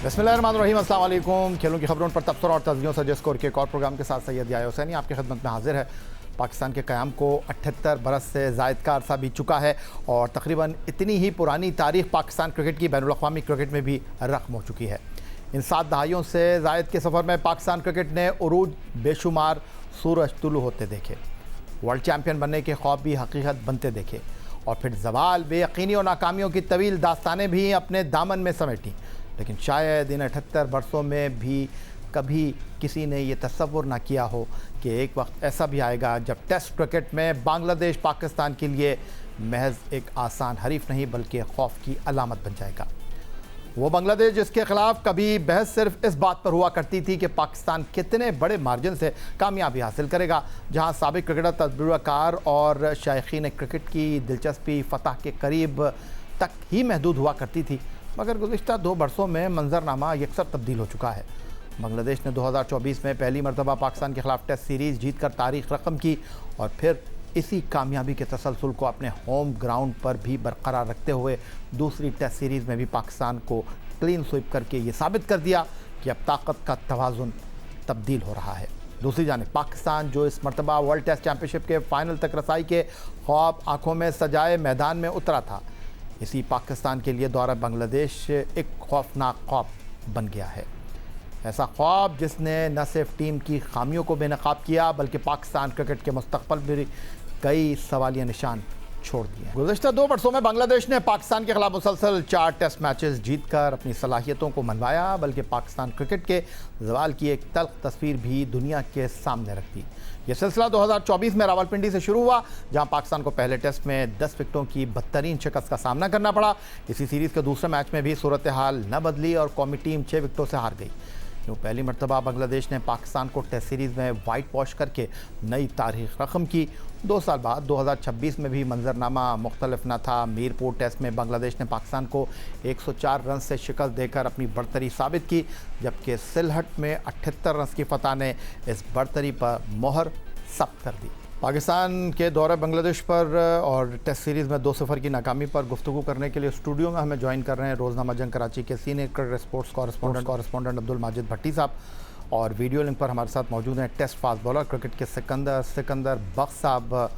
बिस्मिल्लाहिर्रहमानिर्रहीम, अस्सलाम वालेकुम। खेलों की खबरों पर तबसरा और तज़कियों से स्कोर के एक और प्रोग्राम के साथ सैयद याया हुसैनी आपकी खिदमत में हाजिर है। पाकिस्तान के क़याम को 78 बरस से ज़ायद का अरसा बीत चुका है और तकरीबन इतनी ही पुरानी तारीख़ पाकिस्तान क्रिकेट की बैनुल-अक़वामी क्रिकेट में भी रक़्म हो चुकी है। इन 7 दहाइयों से ज़ायद के सफ़र में पाकिस्तान क्रिकेट ने उरूज बेशुमार सूरज तुलू होते देखे, वर्ल्ड चैम्पियन बनने के ख्वाब भी हकीकत बनते देखे और फिर ज़वाल, बेयकीनी और नाकामियों की तवील दास्तानें भी अपने दामन में समेटी। लेकिन शायद इन 78 बरसों में भी कभी किसी ने ये तसव्वुर ना किया हो कि एक वक्त ऐसा भी आएगा जब टेस्ट क्रिकेट में बांग्लादेश पाकिस्तान के लिए महज एक आसान हरीफ नहीं बल्कि खौफ की अलामत बन जाएगा। वो बांग्लादेश जिसके ख़िलाफ़ कभी बहस सिर्फ इस बात पर हुआ करती थी कि पाकिस्तान कितने बड़े मार्जिन से कामयाबी हासिल करेगा, जहां साबिक क्रिकेटर, तजुर्बाकार और शायकीन क्रिकेट की दिलचस्पी फ़तह के करीब तक ही महदूद हुआ करती थी, मगर गुज़िश्ता 2 बरसों में मंजरनामा यकसर तब्दील हो चुका है। बांग्लादेश ने 2024 में पहली मरतबा पाकिस्तान के ख़िलाफ़ टेस्ट सीरीज़ जीत कर तारीख़ रकम की और फिर इसी कामयाबी के तसलसल को अपने होम ग्राउंड पर भी बरकरार रखते हुए दूसरी टेस्ट सीरीज़ में भी पाकिस्तान को क्लीन स्वीप करके ये साबित कर दिया कि अब ताकत का तवाज़ुन तब्दील हो रहा है। दूसरी जानिब पाकिस्तान जो इस मरतबा वर्ल्ड टेस्ट चैम्पियनशिप के फ़ाइनल तक रसाई के ख्वाब आँखों में सजाए मैदान में उतरा था, इसी पाकिस्तान के लिए दौरा बांग्लादेश एक खौफनाक ख्वाब बन गया है। ऐसा ख्वाब जिसने न सिर्फ टीम की खामियों को बेनकाब किया बल्कि पाकिस्तान क्रिकेट के मुस्तकबिल भी कई सवालिया निशान छोड़ दिए। गुज़िश्ता 2 बरसों में बांग्लादेश ने पाकिस्तान के खिलाफ मुसलसल 4 टेस्ट मैचेस जीतकर अपनी सलाहियतों को मनवाया, बल्कि पाकिस्तान क्रिकेट के ज़वाल की एक तल्ख तस्वीर भी दुनिया के सामने रख दी। यह सिलसिला 2024 में रावलपिंडी से शुरू हुआ, जहां पाकिस्तान को पहले टेस्ट में 10 विकेटों की बदतरीन शिकस्त का सामना करना पड़ा। इसी सीरीज़ के दूसरे मैच में भी सूरत हाल न बदली और कौमी टीम 6 विकेटों से हार गई। यूँ पहली मरतबा बांग्लादेश ने पाकिस्तान को टेस्ट सीरीज़ में वाइट वॉश करके नई तारीख रकम की। 2 साल बाद 2026 में भी मंजरनामा मुख्तलिफ न था। मीरपुर टेस्ट में बांग्लादेश ने पाकिस्तान को 104 रन से शिकस्त देकर अपनी बढ़तरी साबित की, जबकि सिलहट में 78 रन की फतह ने इस बढ़तरी पर मोहर सब्त कर दी। पाकिस्तान के दौरे बांग्लादेश पर और टेस्ट सीरीज़ में 2-0 की नाकामी पर गुफ्तगू करने के लिए स्टूडियो में हमें ज्वाइन कर रहे हैं रोज़नामा जंग कराची के senior cricket sports correspondent Abdul Majid Bhatti साहब, और वीडियो लिंक पर हमारे साथ मौजूद हैं टेस्ट फास्ट बॉलर क्रिकेट के सिकंदर बख्श साहब।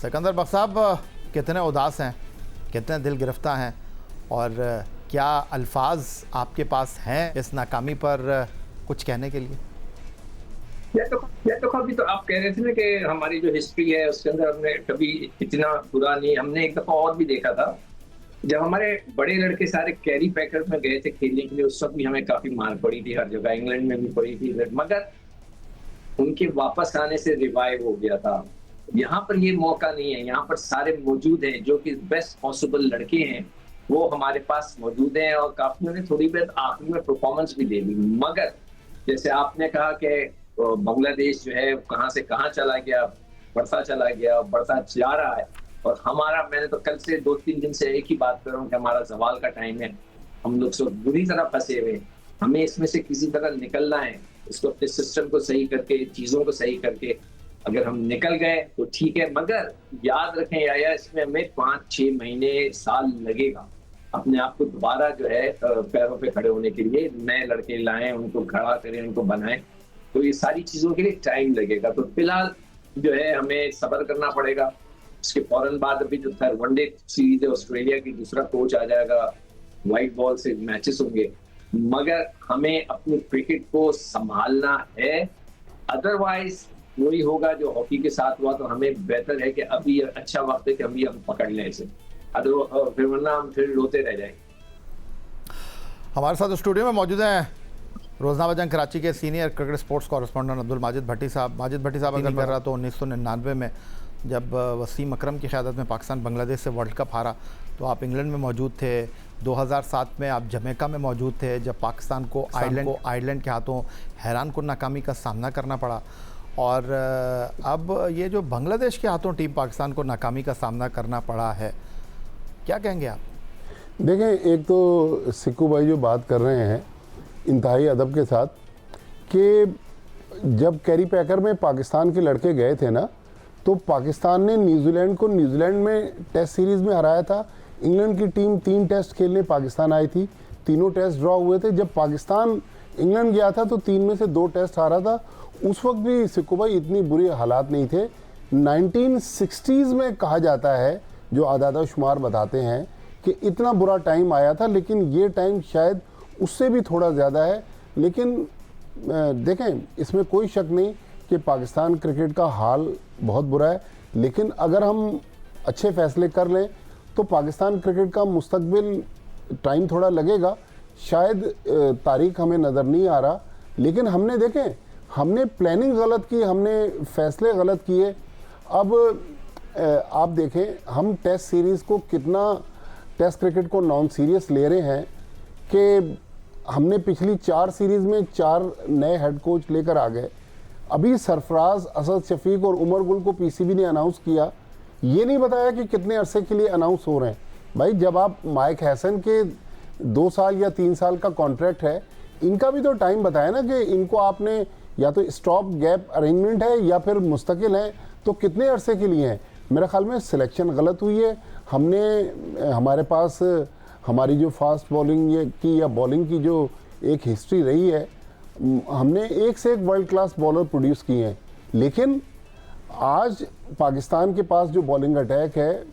सिकंदर बख्श साहब, कितने उदास हैं, कितने दिल गिरफ्तार हैं और क्या अल्फाज आपके पास हैं इस नाकामी पर कुछ कहने के लिए? या तो अभी तो आप कह रहे थे ना कि हमारी जो हिस्ट्री है उसके अंदर हमने कभी इतना बुरा नहीं, हमने एक दफा और भी देखा था जब हमारे बड़े लड़के सारे कैरी पैकर में गए थे खेलने के लिए, उस वक्त भी हमें काफी मार पड़ी थी, हर जगह इंग्लैंड में भी पड़ी थी, मगर उनके वापस आने से रिवाइव हो गया था। यहाँ पर ये मौका नहीं है, यहाँ पर सारे मौजूद हैं जो कि बेस्ट पॉसिबल लड़के हैं, वो हमारे पास मौजूद हैं और काफी उन्होंने थोड़ी बहुत आखिरी में परफॉर्मेंस भी दे दी। मगर जैसे आपने कहा कि बांग्लादेश जो है कहां से कहां चला गया, बढ़ता चला गया, बढ़ता जा रहा है, और हमारा, मैंने तो कल से 2-3 दिन से एक ही बात कर रहा हूँ कि हमारा ज़वाल का टाइम है। हम लोग सब बुरी तरह फंसे हुए, हमें इसमें से किसी तरह निकलना है, इसको अपने सिस्टम को सही करके, चीज़ों को सही करके अगर हम निकल गए तो ठीक है, मगर याद रखें या इसमें हमें 5-6 महीने, साल लगेगा अपने आप को दोबारा जो है पैरों पे खड़े होने के लिए। नए लड़के लाएं, उनको खड़ा करें, उनको बनाएं, तो ये सारी चीजों के लिए टाइम लगेगा। तो फिलहाल जो है हमें सब्र करना पड़ेगा। उसके फौरन बाद अभी जो था वनडे सीरीज है ऑस्ट्रेलिया की, दूसरा कोच आ जाएगा, व्हाइट बॉल से मैचेस होंगे, मगर हमें अपनी क्रिकेट को संभालना है, अदरवाइज वही होगा जो हॉकी के साथ हुआ। तो हमें बेहतर है कि अभी अच्छा वक्त है कि अभी हम पकड़ लें इसे, फिर वरना हम फिर रोते रह जाएंगे। हमारे साथ स्टूडियो में मौजूद हैं रोज़नामा जंग कराची के senior cricket sports correspondent Abdul Majid Bhatti साहब। अगर कर रहा तो 1999 में जब वसीम अकरम की क़यादत में पाकिस्तान बांग्लादेश से वर्ल्ड कप हारा तो आप इंग्लैंड में मौजूद थे। 2007 में आप जमैका में मौजूद थे जब पाकिस्तान को आयरलैंड के हाथों हैरान कुन नाकामी का सामना करना पड़ा, और अब ये जो बांग्लादेश के हाथों टीम पाकिस्तान को नाकामी का सामना करना पड़ा है, क्या कहेंगे आप? देखें, एक तो सिक्कू भाई जो बात कर रहे हैं इंतहाई अदब के साथ कि जब कैरी पैकर में पाकिस्तान के लड़के गए थे ना, तो पाकिस्तान ने न्यूजीलैंड को न्यूजीलैंड में टेस्ट सीरीज़ में हराया था। इंग्लैंड की टीम 3 टेस्ट खेलने पाकिस्तान आई थी, तीनों टेस्ट ड्रॉ हुए थे। जब पाकिस्तान इंग्लैंड गया था तो 3 में से 2 टेस्ट हारा था। उस वक्त भी सिक्कू भाई इतनी बुरी हालात नहीं थे। 1960s में कहा जाता है, जो आदादा शुमार बताते हैं कि इतना बुरा टाइम आया था, लेकिन ये टाइम शायद उससे भी थोड़ा ज़्यादा है। लेकिन देखें, इसमें कोई शक नहीं कि पाकिस्तान क्रिकेट का हाल बहुत बुरा है, लेकिन अगर हम अच्छे फैसले कर लें तो पाकिस्तान क्रिकेट का मुस्तकबिल, टाइम थोड़ा लगेगा, शायद तारीख हमें नज़र नहीं आ रहा, लेकिन हमने देखें, हमने प्लानिंग गलत की, हमने फैसले गलत किए। अब आप देखें, हम टेस्ट सीरीज़ को कितना, टेस्ट क्रिकेट को नॉन सीरियस ले रहे हैं कि हमने पिछली 4 सीरीज़ में 4 नए हेड कोच लेकर आ गए। अभी सरफराज, असद शफीक और उमर गुल को पीसीबी ने अनाउंस किया, ये नहीं बताया कि कितने अरसे के लिए अनाउंस हो रहे हैं। भाई जब आप माइक हैसन के 2 साल या 3 साल का कॉन्ट्रैक्ट है, इनका भी तो टाइम बताया ना कि इनको आपने या तो स्टॉप गैप अरेंजमेंट है या फिर मुस्तकिल है, तो कितने अरसे के लिए हैं। मेरे ख्याल में सिलेक्शन गलत हुई है। हमने, हमारे पास हमारी जो फास्ट बॉलिंग की या बॉलिंग की जो एक हिस्ट्री रही है, हमने एक से एक वर्ल्ड क्लास बॉलर प्रोड्यूस किए हैं, लेकिन आज पाकिस्तान के पास जो बॉलिंग अटैक है,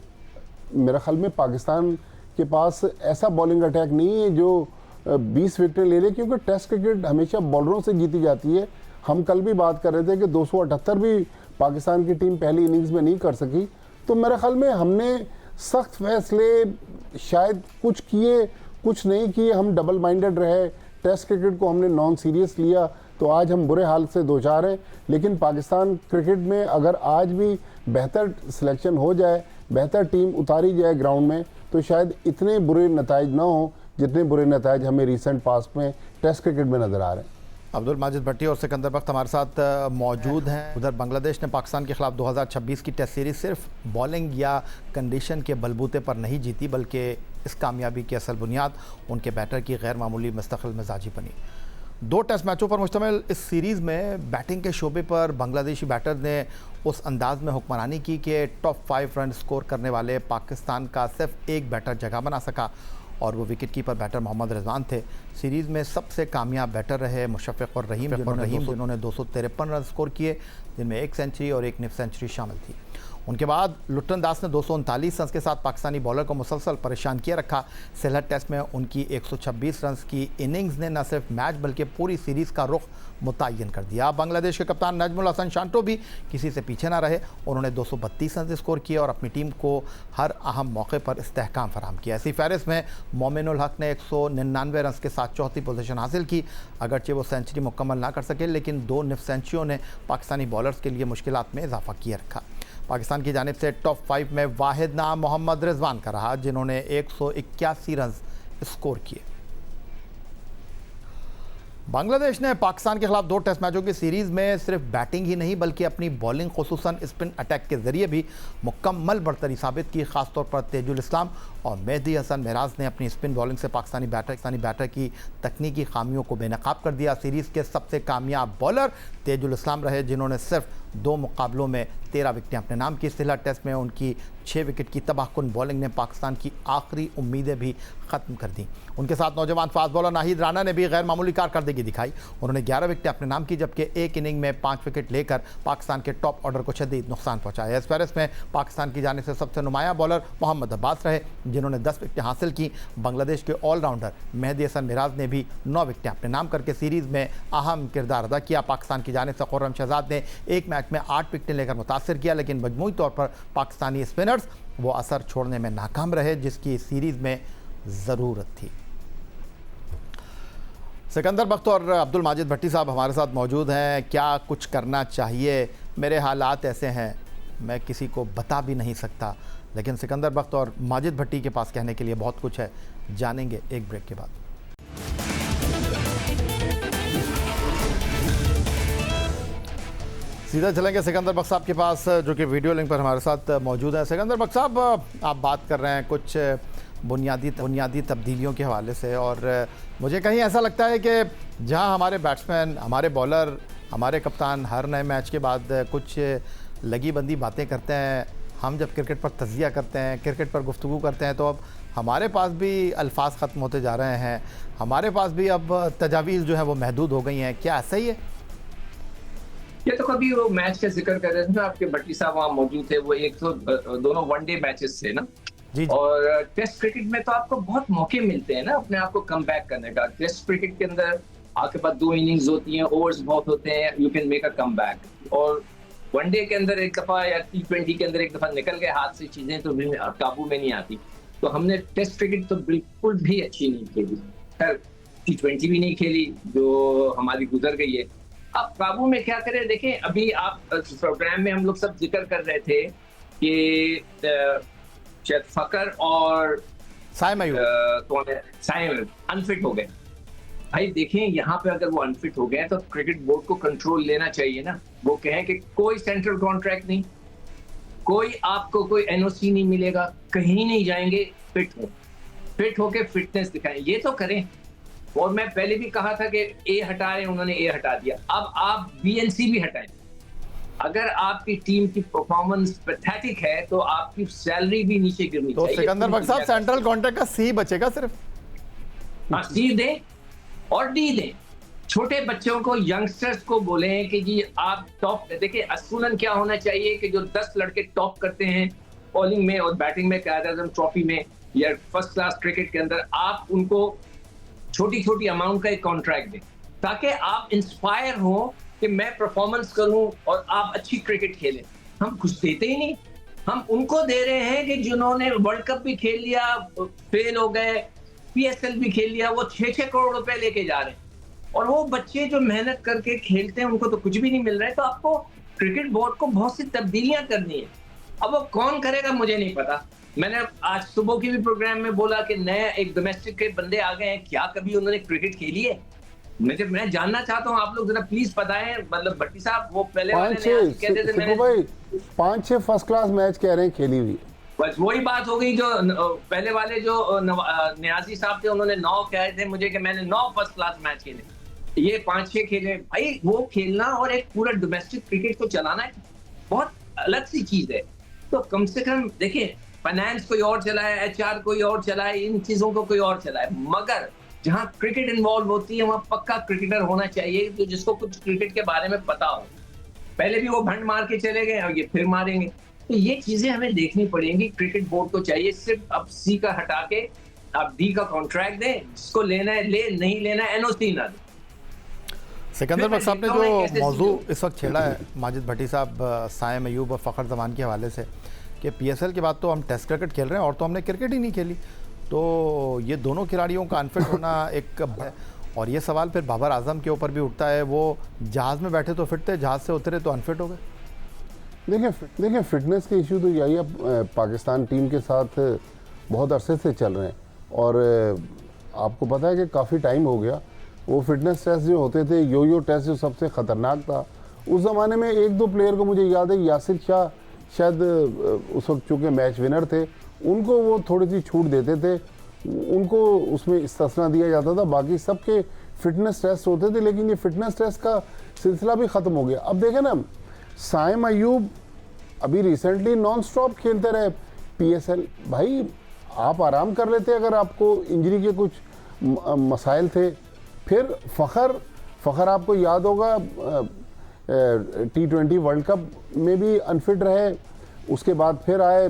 मेरे ख्याल में पाकिस्तान के पास ऐसा बॉलिंग अटैक नहीं है जो 20 विकेटें ले ले, क्योंकि टेस्ट क्रिकेट हमेशा बॉलरों से जीती जाती है। हम कल भी बात कर रहे थे कि 278 भी पाकिस्तान की टीम पहली इनिंग्स में नहीं कर सकी। तो मेरे ख्याल में हमने सख्त फैसले शायद कुछ किए, कुछ नहीं किए, हम डबल माइंडेड रहे, टेस्ट क्रिकेट को हमने नॉन सीरियस लिया, तो आज हम बुरे हाल से दो चार हैं। लेकिन पाकिस्तान क्रिकेट में अगर आज भी बेहतर सिलेक्शन हो जाए, बेहतर टीम उतारी जाए ग्राउंड में, तो शायद इतने बुरे नताइज ना हो जितने बुरे नताइज हमें रिसेंट पास्ट में टेस्ट क्रिकेट में नज़र आ रहे हैं। अब्दुल माजिद भट्टी और सिकंदर बख्त हमारे साथ मौजूद हैं। उधर बांग्लादेश ने पाकिस्तान के खिलाफ 2026 की टेस्ट सीरीज़ सिर्फ बॉलिंग या कंडीशन के बलबूते पर नहीं जीती, बल्कि इस कामयाबी की असल बुनियाद उनके बैटर की गैर मामूली मुस्तकिल मिजाजी बनी। 2 टेस्ट मैचों पर मुश्तमिल इस सीरीज़ में बैटिंग के शोबे पर बांग्लादेशी बैटर ने उस अंदाज में हुक्मरानी की कि टॉप 5 रन स्कोर करने वाले पाकिस्तान का सिर्फ एक बैटर जगह बना सका, और वो wicket keeper batter Mohammad Rizwan थे। सीरीज़ में सबसे कामयाब बैटर रहे मुशफ़िक़ और रहीम, जिन्होंने 253 रन स्कोर किए, जिनमें 1 सेंचुरी और 1 निफ सेंचुरी शामिल थी। उनके बाद लुट्टन दास ने 239 रन के साथ पाकिस्तानी बॉलर को मुसलसल परेशान किए रखा। सिलहट टेस्ट में उनकी 126 रन की इनिंग्स ने न सिर्फ मैच बल्कि पूरी सीरीज़ का रुख मुतय्यन कर दिया। बांग्लादेश के कप्तान नजमुल हसन शांटो भी किसी से पीछे न रहे। उन्होंने 232 रन स्कोर किए और अपनी टीम को हर अहम मौके पर इस्तेहकाम फराहम किया। इसी फहरिस्त में मोमिनुल हक ने 199 रन के साथ चौथी पोजीशन हासिल की। अगरचे वो सेंचुरी मुकम्मल ना कर सके, लेकिन 2 निफ सेंचुरियों ने पाकिस्तानी बॉलर्स के लिए मुश्किलात में इजाफा किए रखा। पाकिस्तान की जानिब से टॉप 5 में वाहिद नाम मोहम्मद रिजवान का रहा, जिन्होंने 181 रन स्कोर किए। बांग्लादेश ने पाकिस्तान के खिलाफ 2 टेस्ट मैचों की सीरीज़ में सिर्फ बैटिंग ही नहीं बल्कि अपनी बॉलिंग खुसूसन स्पिन अटैक के ज़रिए भी मुकम्मल बढ़तरी साबित की। ख़ासतौर पर तेजुल इस्लाम और मेहदी हसन महराज ने अपनी स्पिन बॉलिंग से पाकिस्तानी बैटर की तकनीकी खामियों को बेनकाब कर दिया। सीरीज़ के सबसे कामयाब बॉलर तेजुल इस्लाम रहे, जिन्होंने सिर्फ 2 मुकाबलों में 13 विकेटें अपने नाम की। सिलहट टेस्ट में उनकी 6 विकेट की तबाहकुन बॉलिंग ने पाकिस्तान की आखिरी उम्मीदें भी ख़त्म कर दी। उनके साथ नौजवान फास्ट बॉलर नाहिद राना ने भी गैर मामूली कारकर्दगी दिखाई। उन्होंने 11 विकेटें अपने नाम की, जबकि एक इनिंग में 5 विकेट लेकर पाकिस्तान के टॉप ऑर्डर को शदीद नुकसान पहुंचाया। इस फहरिस्त में पाकिस्तान की जानिब से सबसे नुमाया बॉलर मोहम्मद अब्बास रहे, जिन्होंने 10 विकेटें हासिल की। बांग्लादेश के ऑलराउंडर मेहदी हसन मिराज ने भी 9 विकेटें अपने नाम करके सीरीज़ में अहम किरदार अदा किया। पाकिस्तान की जानिब से खुर्रम शहजाद ने एक मैच में 8 विकेटें लेकर मुतासिर किया, लेकिन मजमूई तौर पर पाकिस्तानी स्पिनर्स वो असर छोड़ने में नाकाम रहे जिसकी सीरीज़ में ज़रूरत थी। सिकंदर बख्त और अब्दुल माजिद भट्टी साहब हमारे साथ मौजूद हैं। क्या कुछ करना चाहिए? मेरे हालात ऐसे हैं, मैं किसी को बता भी नहीं सकता। लेकिन सिकंदर बख्त और माजिद भट्टी के पास कहने के लिए बहुत कुछ है। जानेंगे एक ब्रेक के बाद। सीधा चलेंगे सिकंदर बख्त साहब के पास, जो कि वीडियो लिंक पर हमारे साथ मौजूद हैं। सिकंदर बख्त साहब, आप बात कर रहे हैं कुछ बुनियादी तब्दीलियों के हवाले से, और मुझे कहीं ऐसा लगता है कि जहां हमारे बैट्समैन, हमारे बॉलर, हमारे कप्तान हर नए मैच के बाद कुछ लगी बंदी बातें करते हैं, हम जब क्रिकेट पर तज़िया करते हैं, क्रिकेट पर गुफ्तगू करते हैं, तो अब हमारे पास भी अल्फाज ख़त्म होते जा रहे हैं, हमारे पास भी अब तजावीज़ जो है वो महदूद हो गई हैं। क्या सही है? ये तो कभी वो मैच का जिक्र कर रहे थे ना, आपके भट्टी साहब वहाँ मौजूद थे, वो एक तो दोनों वनडे मैचेस थे ना, जी। और टेस्ट क्रिकेट में तो आपको बहुत मौके मिलते हैं ना अपने आप को कम बैक करने का। टेस्ट क्रिकेट के अंदर आपके पास 2 इनिंग्स होती हैं, ओवर्स बहुत होते हैं, you can make a come back. और वनडे के अंदर एक दफा या T20 के अंदर एक दफा निकल गए हाथ से चीजें तो भी काबू में नहीं आती। तो हमने टेस्ट क्रिकेट तो बिल्कुल भी अच्छी नहीं खेली, खैर T20 भी नहीं खेली जो हमारी गुजर गई है। अब काबू में क्या करें, देखें अभी आप प्रोग्राम में हम लोग सब जिक्र कर रहे थे कि शायद फकर और साइम अनफिट हो गए। भाई देखें यहाँ पे अगर वो अनफिट हो गए तो क्रिकेट बोर्ड को कंट्रोल लेना चाहिए ना। वो कहें कि कोई सेंट्रल कॉन्ट्रैक्ट नहीं, कोई आपको कोई एनओसी नहीं मिलेगा, कहीं नहीं जाएंगे, फिट होके फिटनेस दिखाएं, ये तो करें। और मैं पहले भी कहा था कि ए हटा रहे, उन्होंने ए हटा दिया, अब आप बीएनसी भी हटाएं। अगर आपकी टीम की परफॉर्मेंस पैथेटिक है तो आपकी सैलरी भी नीचे गिरनी तो चाहिए। सिकंदर बख्श साहब, सेंट्रल कॉन्ट्रैक्ट का सी बचेगा सिर्फ? हाँ, सी दें और डी दें। छोटे बच्चों को, यंगस्टर्स को बोलें कि जी आप टॉप, देखिए असूलन क्या होना चाहिए कि जो 10 लड़के टॉप करते हैं बॉलिंग में और बैटिंग में, कायदे ट्रॉफी में या फर्स्ट क्लास क्रिकेट के अंदर, आप उनको छोटी छोटी अमाउंट का एक कॉन्ट्रैक्ट दें ताकि आप इंस्पायर हो कि मैं परफॉर्मेंस करूं और आप अच्छी क्रिकेट खेलें। हम कुछ देते ही नहीं, हम उनको दे रहे हैं कि जिन्होंने वर्ल्ड कप भी खेल लिया, फेल हो गए, PSL भी खेल लिया, वो 6-6 करोड़ रुपए लेके जा रहे हैं। और वो बच्चे जो मेहनत करके खेलते हैं उनको तो कुछ भी नहीं मिल रहा है। तो आपको क्रिकेट बोर्ड को बहुत सी तब्दीलियां करनी है। अब वो कौन करेगा मुझे नहीं पता। मैंने आज सुबह की भी प्रोग्राम में बोला कि नए एक डोमेस्टिक के बंदे आ गए हैं, क्या कभी उन्होंने क्रिकेट खेली है? मैं जानना चाहता हूँ, आप लोग जरा प्लीज बताएं। मतलब भट्टी साहब वो पहले वाले ने कहते थे मैंने भाई 5-6 फर्स्ट क्लास मैच कह रहे हैं खेली हुई। बस वही बात हो गई जो पहले वाले जो न्याजी साहब थे, उन्होंने 9 कहे थे मुझे कि मैंने 9 फर्स्ट क्लास मैच खेले, ये 5-6 खेले। भाई वो खेलना और एक पूरा डोमेस्टिक क्रिकेट को चलाना है, बहुत अलग सी चीज है। तो कम से कम देखिए, फाइनेंस कोई और चलाए, HR कोई और चलाए, इन चीजों को कोई और चलाए, मगर जहां क्रिकेट इन्वॉल्व होती है वहां पक्का क्रिकेटर होना चाहिए जो जिसको कुछ क्रिकेट के बारे में पता हो। पहले भी वो भंड मार के चले गए और ये फिर मारेंगे, तो ये चीजें हमें देखनी पड़ेंगी। क्रिकेट बोर्ड को चाहिए सिर्फ अब सी का हटा के आप डी का कॉन्ट्रैक्ट दें, जिसको लेना है ले, नहीं लेना है NOC ना दें। सिकंदर बख्श साहब ने जो मौजू इस वक्त छेड़ा है माजिद भट्टी साहब, साइम अयूब और फ़खर जमान के हवाले से कि PSL के बाद तो हम टेस्ट क्रिकेट खेल रहे हैं और तो हमने क्रिकेट ही नहीं खेली, तो ये दोनों खिलाड़ियों का अनफिट होना एक है। और ये सवाल फिर बाबर आजम के ऊपर भी उठता है, वो जहाज़ में बैठे तो फिट थे, जहाज़ से उतरे तो अनफिट हो गए। देखिए फिटनेस के इशू तो यही अब पाकिस्तान टीम के साथ बहुत अरसे से चल रहे हैं और आपको पता है कि काफ़ी टाइम हो गया। वो फिटनेस टेस्ट जो होते थे, यो टेस्ट जो सबसे ख़तरनाक था, उस ज़माने में 1-2 प्लेयर को मुझे याद है, यासिर शाह शायद उस वक्त चूँकि मैच विनर थे, उनको वो थोड़ी सी छूट देते थे, उनको उसमें इस्तिस्ना दिया जाता था, बाकी सबके फिटनेस टेस्ट होते थे। लेकिन ये फिटनेस टेस्ट का सिलसिला भी ख़त्म हो गया। अब देखें ना, साइम अयूब अभी रिसेंटली नॉन स्टॉप खेलते रहे PSL। भाई आप आराम कर लेते अगर आपको इंजरी के कुछ मसाइल थे। फिर फ़खर आपको याद होगा T20 वर्ल्ड कप में भी अनफिट रहे, उसके बाद फिर आए,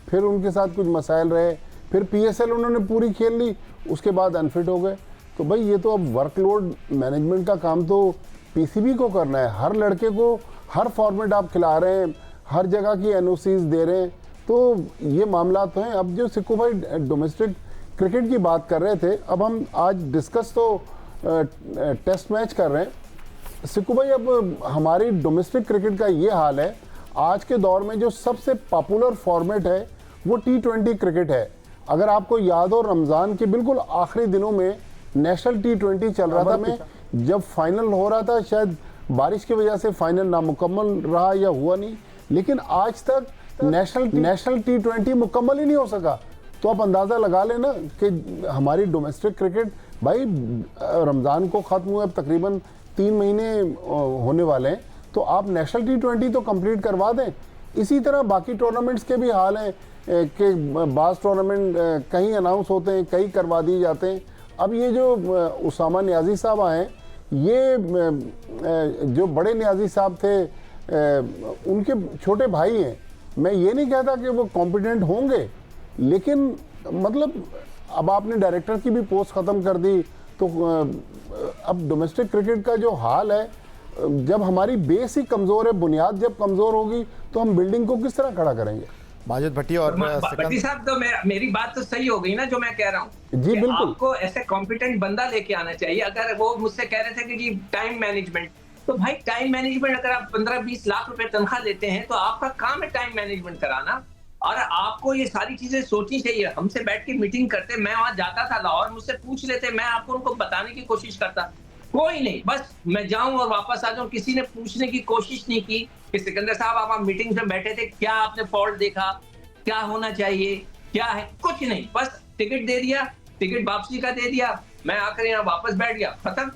फिर उनके साथ कुछ मसाइल रहे, फिर PSL उन्होंने पूरी खेल ली, उसके बाद अनफिट हो गए। तो भाई ये तो अब वर्कलोड मैनेजमेंट का काम तो PCB को करना है। हर लड़के को हर फॉर्मेट आप खिला रहे हैं, हर जगह की NOCs दे रहे हैं, तो ये मामला तो हैं। अब जो सिक्कू भाई डोमेस्टिक क्रिकेट की बात कर रहे थे, अब हम आज डिस्कस तो टेस्ट मैच कर रहे हैं। सिक्कू भाई अब हमारी डोमेस्टिक क्रिकेट का ये हाल है, आज के दौर में जो सबसे पॉपुलर फॉर्मेट है वो T20 क्रिकेट है। अगर आपको याद हो, रमज़ान के बिल्कुल आखिरी दिनों में नेशनल T20 चल रहा था। मैं जब फाइनल हो रहा था, शायद बारिश की वजह से फाइनल नामुकम्मल रहा या हुआ नहीं, लेकिन आज तक नेशनल T20 मुकम्मल ही नहीं हो सका। तो आप अंदाज़ा लगा लेना कि हमारी डोमेस्टिक क्रिकेट, भाई रमज़ान को ख़त्म हुए अब तकरीबन 3 महीने होने वाले हैं, तो आप नेशनल T20 तो कंप्लीट करवा दें। इसी तरह बाकी टूर्नामेंट्स के भी हाल हैं कि बाज़ टूर्नामेंट कहीं अनाउंस होते हैं, कहीं करवा दिए जाते हैं। अब ये जो उसामा नियाज़ी साहब आए, ये जो बड़े नियाज़ी साहब थे उनके छोटे भाई हैं। मैं ये नहीं कहता कि वो कॉम्पिटेंट होंगे, लेकिन मतलब अब आपने डायरेक्टर की भी पोस्ट ख़त्म कर दी, तो अब डोमेस्टिक क्रिकेट का जो हाल है, जब हमारी बेस ही कमज़ोर है, बुनियाद जब कमज़ोर होगी तो हम बिल्डिंग को किस तरह खड़ा करेंगे। माजिद भट्टी और भट्टी साहब, तो मेरी बात तो सही हो गई ना जो मैं कह रहा हूँ। जी बिल्कुल, आपको ऐसे कॉम्पिटेंट बंदा लेके आना चाहिए। अगर वो मुझसे कह रहे थे कि जी टाइम मैनेजमेंट, तो भाई टाइम मैनेजमेंट अगर आप 15-20 लाख रुपए तनख्वाह लेते हैं तो आपका काम है टाइम मैनेजमेंट कराना, और आपको ये सारी चीजें सोचनी चाहिए। हमसे बैठ के मीटिंग करते, मैं वहां जाता था लाहौर, मुझसे पूछ लेते, मैं आपको उनको बताने की कोशिश करता, कोई नहीं, बस मैं जाऊं और वापस आ जाऊं। किसी ने पूछने की कोशिश नहीं की कि सिकंदर साहब आप मीटिंग में बैठे थे, क्या आपने फॉल्ट देखा, क्या होना चाहिए, क्या है, कुछ नहीं, बस टिकट दे दिया, टिकट वापसी का दे दिया, मैं आकर यहाँ वापस बैठ गया, खत्म।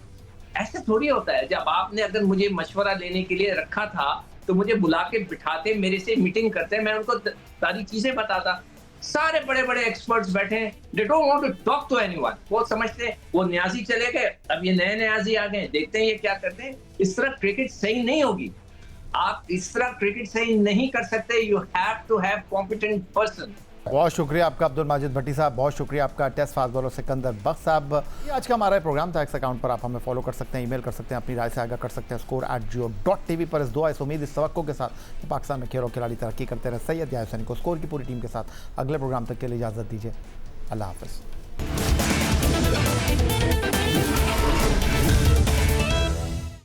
ऐसे थोड़ी होता है। जब आपने अगर मुझे मशवरा लेने के लिए रखा था तो मुझे बुला के बिठाते, मेरे से मीटिंग करते, मैं उनको सारी चीजें बताता। सारे बड़े बड़े एक्सपर्ट्स बैठे हैं, they don't want to talk to anyone. वो समझते हैं वो न्याजी चले गए, अब ये नए न्याजी आ गए, देखते हैं ये क्या करते हैं। इस तरह क्रिकेट सही नहीं होगी। आप इस तरह क्रिकेट सही नहीं कर सकते। You have to have competent person. बहुत शुक्रिया आपका अब्दुल माजिद भट्टी साहब, बहुत शुक्रिया आपका टेस्ट फास्ट बॉलर सिकंदर बख्श साहब। ये आज का हमारा प्रोग्राम था। एक्स अकाउंट पर आप हमें फॉलो कर सकते हैं, ईमेल कर सकते हैं, अपनी राय से आगाह कर सकते हैं score@jio.tv पर। इस दुआ, इस उम्मीद, इस तवक्को के साथ कि पाकिस्तान में खेल और खिलाड़ी तरक्की करते रहे। सैयद याहिया हुसैनी को स्कोर की पूरी टीम के साथ अगले प्रोग्राम तक के लिए इजाज़त दीजिए। अल्लाह हाफ़िज़।